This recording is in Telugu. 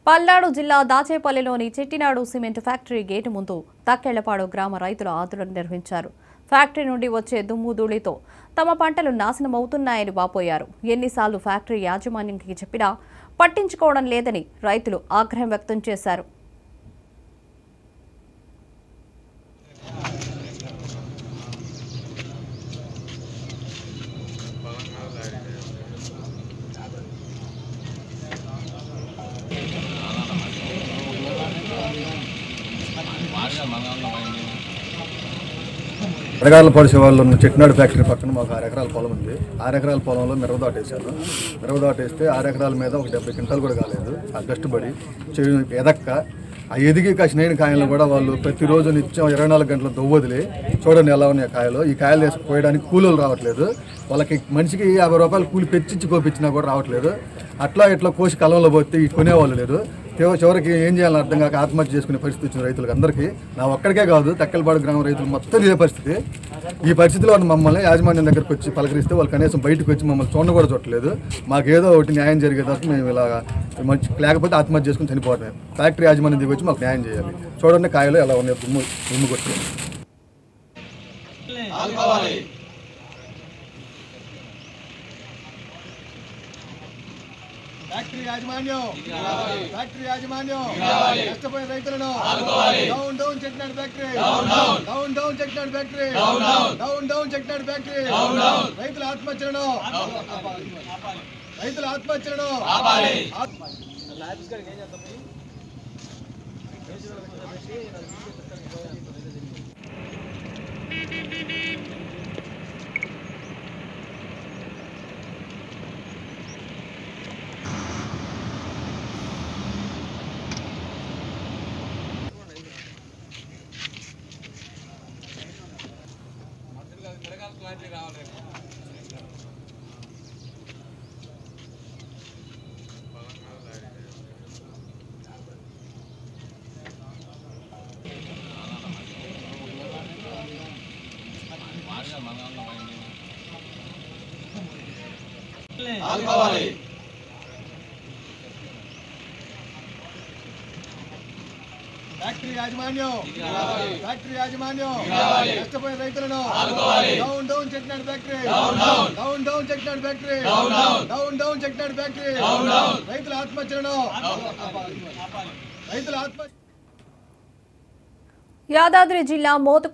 పల్నాడు జిల్లా దాచేపల్లిలోని చెట్టినాడు సిమెంట్ ఫ్యాక్టరీ గేటు ముందు తక్కెళ్లపాడు గ్రామ రైతులు ఆందోళన నిర్వహించారు. ఫ్యాక్టరీ నుండి వచ్చే దుమ్ము ధూళితో తమ పంటలు నాశనమవుతున్నాయని వాపోయారు. ఎన్నిసార్లు ఫ్యాక్టరీ యాజమాన్యానికి చెప్పినా పట్టించుకోవడం లేదని రైతులు ఆగ్రహం వ్యక్తం చేశారు. అరగాల పరిసే వాళ్ళు ఉన్న చెట్టినాడు ఫ్యాక్టరీ పక్కన మాకు 6 ఎకరాల పొలం ఉంది. 6 ఎకరాల పొలంలో మిరవదాటేసాను. మిరవదాటేస్తే 6 ఎకరాల మీద ఒక 70 క్వింటాలు కూడా కాలేదు. ఆ కష్టపడి ఎదక్క ఆ ఎదిగి కాసిన కాయలను కూడా వాళ్ళు ప్రతిరోజు నిత్యం 24 గంటల దొవ్వదిలి చూడండి ఎలా ఉన్నాయి కాయలు. ఈ కాయలు వేసి కోయడానికి కూలీలు రావట్లేదు. వాళ్ళకి మనిషికి 50 రూపాయలు కూలి పెంచి కోపించినా కూడా రావట్లేదు. అట్లా ఇట్లా కోసి కలంలో పోతే ఈ కొనేవాళ్ళు లేరు. చివరికి ఏం చేయాలని అర్థం కాక ఆత్మహత్య చేసుకునే పరిస్థితి వచ్చిన రైతులకు అందరికీ, నా ఒక్కడికే కాదు తక్కెలపాడు గ్రామ రైతులు మొత్తం ఇదే పరిస్థితి. ఈ పరిస్థితిలో మమ్మల్ని యాజమాన్యం దగ్గరకు వచ్చి పలకరిస్తే వాళ్ళు కనీసం బయటకు వచ్చి మమ్మల్ని చూడ కూడా చూడలేదు. మాకేదో ఒకటి న్యాయం జరిగేదాకా మేము ఇలా మంచి లేకపోతే ఆత్మహత్య చేసుకుని చనిపోవటమే. ఫ్యాక్టరీ యాజమాన్యం దిగి వచ్చి మాకు న్యాయం చేయాలి. చూడండి కాయలు ఎలా ఉన్నాయి, దుమ్ము కొట్టి. ఫ్యాక్టరీ యాజమాన్యం కష్టపోయిన రైతులను down down Chettinad factory, down down Chettinad factory, down down Chettinad factory. రైతుల ఆత్మహత్యలను ఫ్యాక్టరీ యాజమాన్యం కష్టపోయిన రైతులను down down Chettinad factory, down down Chettinad factory, down down Chettinad factory. రైతుల ఆత్మహత్యలను యాదాద్రి జిల్లా మోతుకు